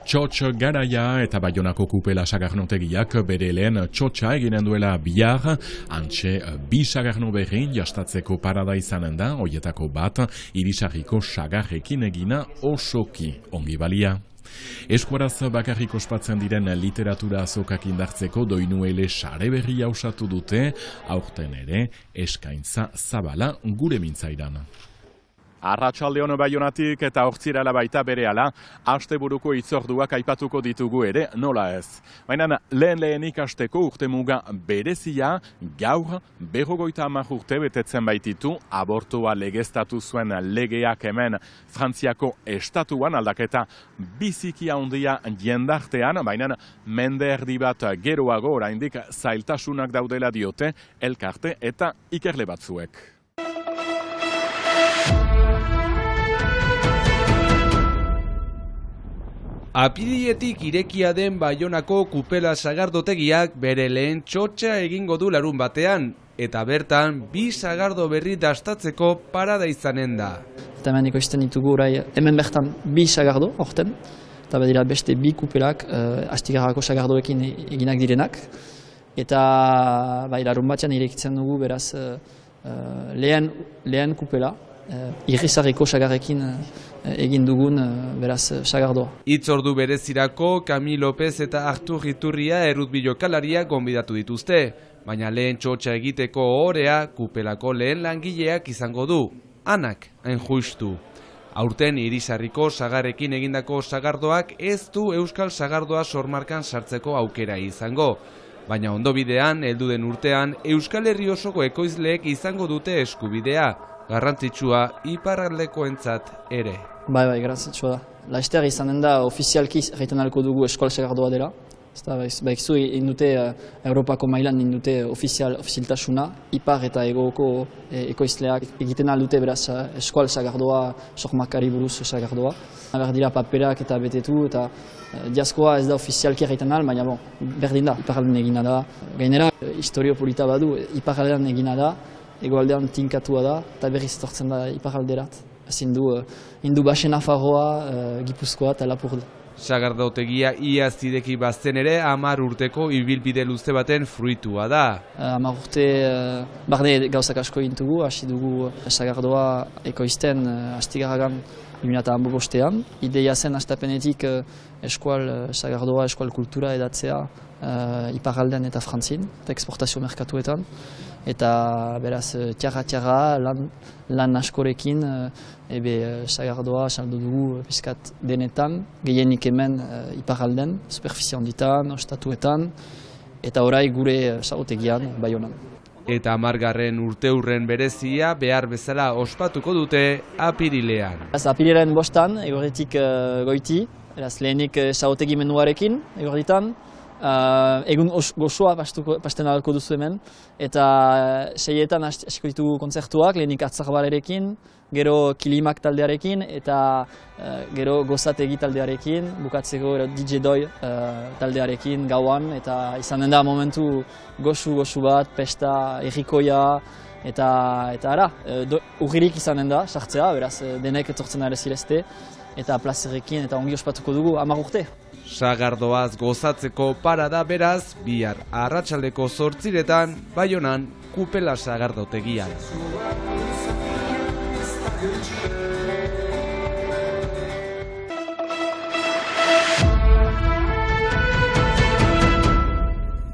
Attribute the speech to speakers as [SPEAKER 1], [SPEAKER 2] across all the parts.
[SPEAKER 1] Txotx Garaia eta Baionako Kupela sagarnotegiak bere lehen txotxa eginen duela bihar, antxe bi sagarno berrin jastatzeko parada izanen da, hoietako bat Irisarriko sagarrekin egina osoki ongi balia. Eskuaraz bakarrik ospatzen diren literatura azokak indartzeko Doinuele sare berria osatu dute, aurten ere eskaintza zabala gure mintzairan.
[SPEAKER 2] Arratsalde on Baionatik eta Hortzirala baita berehala, asteburuko hitzorduak aipatuko ditugu ere, nola ez. Baina lehenik hasteko urtemuga berezia, gaur 50 urte betetzen baititu, abortua legeztatu zuen legeak hemen Frantziako estatuan aldaketa biziki handia jendartean, baina mende erdi bat geroago oraindik zailtasunak daudela diote elkarte eta ikerle batzuek.
[SPEAKER 3] Apirilietik irekia den Baionako Kupela sagardotegiak bere lehen txotxa egingo du larun batean, eta bertan bi sagardo berri dastatzeko parada izanen da.
[SPEAKER 4] Eta hemen ikoizten ditugu orai, hemen bertan bi sagardo, horten, eta badira beste bi kupelak Astigarrako sagardoekin eginak direnak. Eta larun batean irekitzen dugu beraz lehen kupela, Irisarriko sagarrekin egin dugun beraz sagardoa.
[SPEAKER 3] Hitzordu berezirako Camille López eta Artur Iturria errutbilokalaria gonbidatu dituzte, baina lehen txotxa egiteko ohorea kupelako lehen langileak izango du, Anak, hain justu. Aurten Irisarriko sagarrekin egindako sagardoak ez du Euskal Sagardoa sormarkan sartzeko aukera izango. Baina ondo bidean, heldu den urtean, Euskal Herri osoko ekoizleek izango dute eskubidea, garrantzitsua iparraldekoentzat ere.
[SPEAKER 4] Bai, garrantzitsua da. Laster izanen da ofizialki egiten ahalko dugu Eskola Sagardoa dela. Baikizu indute Europako mailan indute ofizialtasuna, ipar eta egoko ekoizleak egiten aldute beraz Eskola Sagardoa, sormakari buruz sagardoa. Behar dira paperak eta betetu eta diazkoa ez da ofizialki egiten ahal, baina berdin da, iparraldean egina da. Gainera, historio polita badu, iparraldean egina da, egoaldean tinkatua da, eta berriz tortzen da iparralderat. Indu Basen Nafarroa, Gipuzkoa eta Lapurdi.
[SPEAKER 3] Sagardotegia iaz ideki bazten ere 10 urteko ibilbide luze baten fruitua da.
[SPEAKER 4] 10 urte barne gauzak asko egintugu, hasi dugu sagardoa ekoizten Astigarragan 2015. Ideia zen hastapenetik eskual sagardoa, eskual kultura edatzea iparraldean eta Frantzin, eta eksportazio merkatuetan. Eta beraz, tiarra lan askorekin sagardoa saldu dugu pizkat denetan, gehienik hemen iparralden, superfizie handitan, ostatuetan, eta orai gure sagotegian, Baionan.
[SPEAKER 3] Eta 10. urteurren berezia behar bezala ospatuko dute apirilean.
[SPEAKER 4] Apirilaren 5, egorretik goiti, lehenik sagotegi menuarekin, egorritan, egun gozoa pasten ahalko duzu hemen, eta 6etan hasiko ditugu kontzertuak, lehenik Atzarbalerekin, gero Kilimak taldearekin, eta gero Gozategi taldearekin, bukatzeko DJ Doi taldearekin gauan, eta izanen da momentu gozu bat, pesta, errikoia, eta urririk izanen da, sartzea, beraz denek etortzen ere zirezte, eta plazerekin eta ongi ospatuko dugu 10 urte.
[SPEAKER 3] Sagardoaz gozatzeko parada beraz, bihar arratsaldeko 8:00 Baionan Kupela sagardotegian.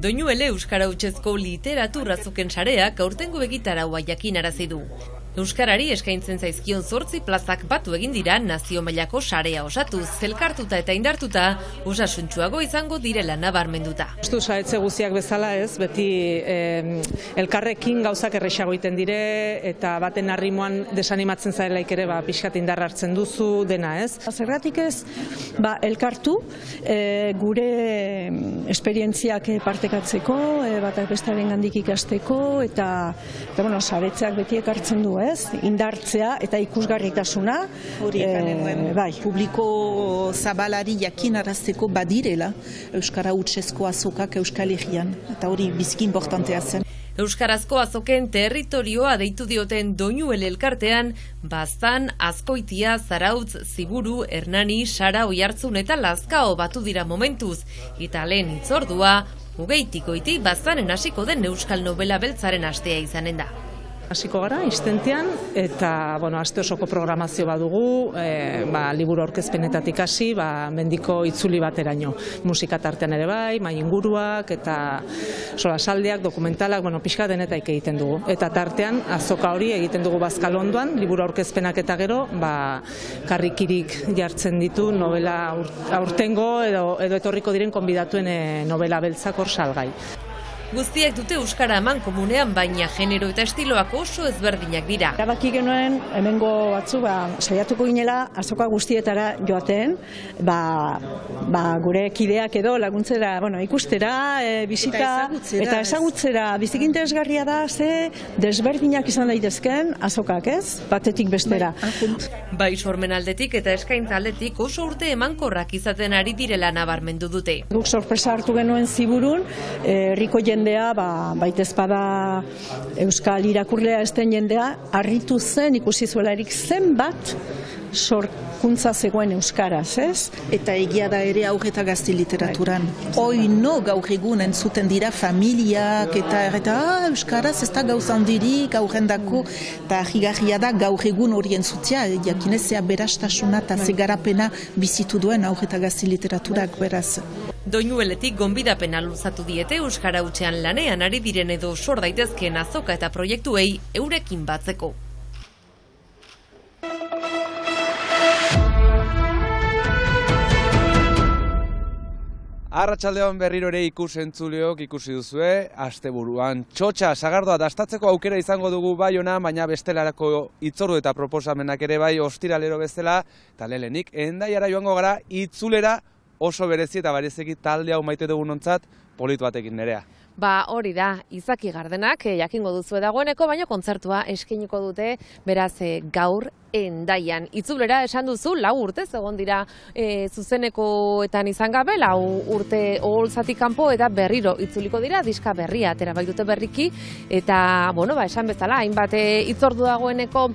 [SPEAKER 5] Doinuele Euskara Hutsezko literatura azoken sareak aurtengo begitaraua jakinarazi du. Euskarari eskaintzen zaizkion 8 plazak batu egin dira nazio mailako sarea osatuz, zelkartuta eta indartuta, osasuntsuago izango direla nabarmenduta.
[SPEAKER 6] Ustu saetze guziak bezala ez, beti elkarrekin gauzak errexago egiten dire, eta baten arrimoan desanimatzen zaelaik ere pixkat indar hartzen duzu dena ez.
[SPEAKER 7] Zergatik ez, elkartu, gure esperientziak partekatzeko, batak bestearen gandik ikasteko, eta saretzeak beti ekartzen du ez, indartzea eta ikusgarritasuna.
[SPEAKER 8] Hori bai, publiko zabalari jakinarazteko badirela Euskara Hutsezko azokak Euskal Herrian, eta hori biziki importantea zen.
[SPEAKER 5] Euskarazko azoken territorioa deitu dioten Doinuel elkartean, Baztan, Azkoitia, Zarautz, Ziburu, Hernani, Sara, Oiartzun eta Lazkao batu dira momentuz, eta lehen hitzordua, 20 Baztanen hasiko den euskal novela beltzaren astea izanen da.
[SPEAKER 6] Hasiko gara, istentean, eta aste osoko programazio badugu, liburu aurkezpenetatik hasi, mendiko itzuli bateraino. Musika tartean ere bai, mai inguruak, eta solasaldiak, dokumentalak, pixka denetak egiten dugu. Eta tartean, azoka hori egiten dugu Bazkalondoan, liburu aurkezpenak eta gero, karrikirik jartzen ditu novela aurtengo edo etorriko diren konbidatuen novela beltzak hor salgai.
[SPEAKER 5] Guztiek dute euskara eman komunean, baina genero eta estiloak oso ezberdinak dira.
[SPEAKER 7] Erabaki genuen hemengo batzu saiatuko ginela azoka guztietara joaten, gure kideak edo laguntzera, ikustera, bisita eta ezagutzera. Biziki interesgarria da ze desberdinak izan daitezken azokak, ez? Batetik bestera.
[SPEAKER 5] Bai sormen aldetik eta eskaintza aldetik oso urte emankorrak izaten ari direla nabarmendu dute.
[SPEAKER 7] Guk sorpresa hartu genuen Ziburun, herriko jendea, baitezpada euskal irakurlea ez den jendea, harritu zen ikusi zuelarik zenbat sorkuntza zegoen euskaraz, ez?
[SPEAKER 8] Eta egia da ere haur eta gazte literaturan. Oino gaur egun entzuten dira familiak eta euskaraz ez da gauza handirik aurrendako, eta ahigarria da gaur egun hori entzutzea, jakinezea berastasuna eta zegarapena bizitu duen haur eta gazte literaturak beraz.
[SPEAKER 5] Doinueletik gonbidapena luzatu diete euskara hutsean lanean ari diren edo sor daitezkeen azoka eta proiektuei eurekin batzeko.
[SPEAKER 3] Arratsaldeon berriro ere ikus-entzuleok ikusi duzue, asteburuan txotxa sagardoa dastatzeko aukera izango dugu Baiona, baina bestelarako hitzordu eta proposamenak ere bai ostiralero bezala, eta lehenik Hendaiara joango gara itzulera oso berezi eta bereziki talde hau maite dugunontzat politu batekin Nerea.
[SPEAKER 9] Hori da, Izaki Gardenak jakingo duzue dagoeneko, baina kontzertua eskainiko dute, beraz gaur Hendaian. Itzulera esan duzu, 4 urtez egon dira zuzenekoetan izan gabe, 4 urte oholtzatik kanpo eta berriro itzuliko dira, diska berria atera baitute berriki, eta esan bezala, hainbat hitzordu dagoeneko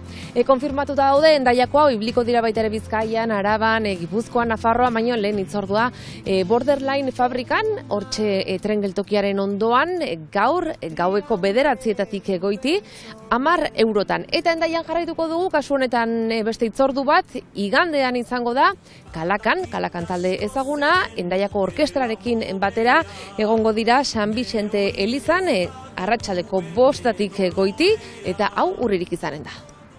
[SPEAKER 9] konfirmatuta daude, Hendaiako hau ibliko dira baita ere Bizkaian, Araban, Gipuzkoan, Nafarroa, baino lehen hitzordua Borderline fabrikan, hortxe tren geltokiaren ondoan, gaur, gaueko 9:00 goiti, 10 eurotan. Eta Hendaian jarraituko dugu, kasu honetan beste hitzordu bat, igandean izango da, Kalakan talde ezaguna, Hendaiako orkestrarekin batera, egongo dira San Vicente elizan, arratsaldeko 5:00 goiti, eta hau urririk izanen da.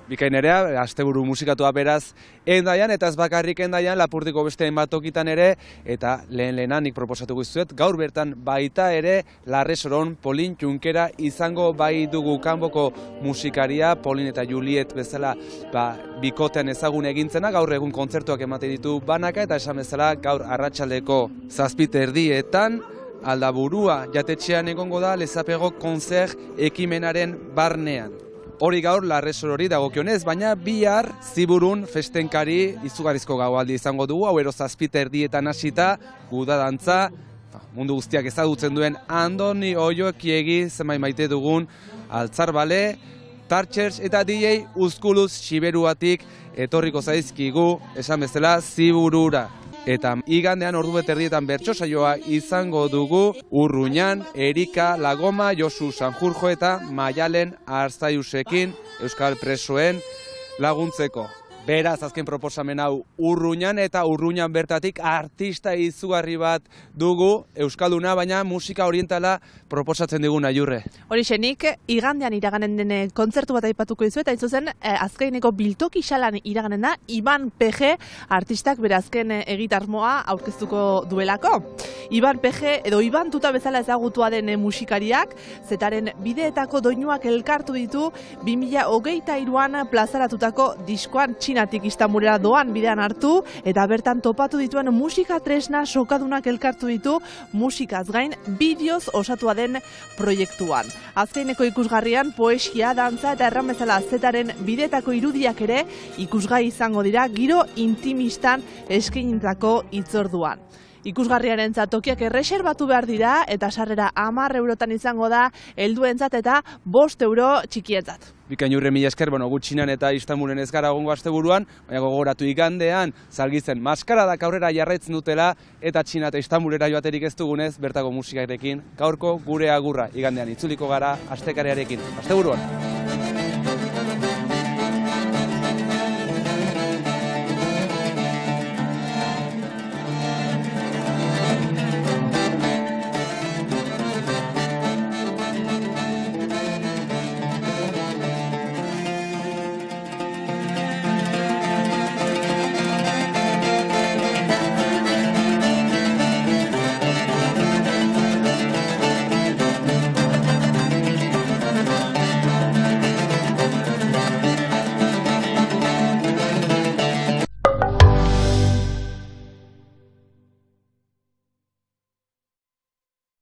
[SPEAKER 3] Bikainerea, asteburu musikatua beraz Hendaian, eta ez bakarrik Hendaian, Lapurdiko beste hainbat tokitan ere, eta lehenanik proposatuko izuet, gaur bertan baita ere Larresoron Polin Junkera izango bai dugu kanboko musikaria, Polin eta Juliet bezala bikotean ezagun egintzena, gaur egun kontzertuak emate ditu banaka, eta esan bezala gaur arratsaldeko 7:30 Aldaburua jatetxean egongo da Lezapego konzer ekimenaren barnean. Hori gaur Larresorori dagokionez, baina bihar Ziburun festenkari izugarrizko gaualdi izango dugu, hau 7:30 hasita, gudadantza, mundu guztiak ezagutzen duen Andoni Oio Kiegi zenbait maite dugun Altzarbale, Tartxers eta DJ Uzkuluz Siberuatik etorriko zaizkigu, esan bezala Ziburura. Eta igandean 2:30 bertso saioa izango dugu Urruñan, Erika Lagoma, Josu Sanjurjo eta Maialen Arzaiusekin euskal presoen laguntzeko. Beraz, azken proposamen hau Urruñan, eta Urruñan bertatik artista izugarri bat dugu euskalduna, baina musika orientala proposatzen digun Aiurre.
[SPEAKER 10] Horixenik, igandean iraganen den kontzertu bat aipatuko dizuet, hain zuzen azkeneko biltoki xalan iraganen da Iban PG artistak bere azken egitarmoa aurkeztuko duelako. Iban PG edo Iban Tuta bezala ezagutua den musikariak, zetaren bideetako doinuak elkartu ditu 2023an plazaratutako diskoan Txinatik Istanbulera doan bidean hartu, eta bertan topatu dituen musika tresna sokadunak elkartu ditu musikaz gain bideoz osatua den proiektuan. Azkeneko ikusgarrian poesia, dantza eta erran bezala zetaren bideetako irudiak ere ikusgai izango dira giro intimistan eskainitako hitzorduan. Ikusgarriarentzat tokiak erreserbatu behar dira eta sarrera 10 eurotan izango da helduentzat eta 5 euro txikientzat.
[SPEAKER 3] Bikain urre mila esker, gutxinan eta Istanbulen ez gara egongo asteburuan, baina gogoratu igandean, Zalgizen maskaradak aurrera jarraitzen dutela, eta Txina eta Istanbulera joaterik ez dugunez, bertako musikarekin, gaurko gure agurra igandean itzuliko gara astekarearekin. Asteburuan!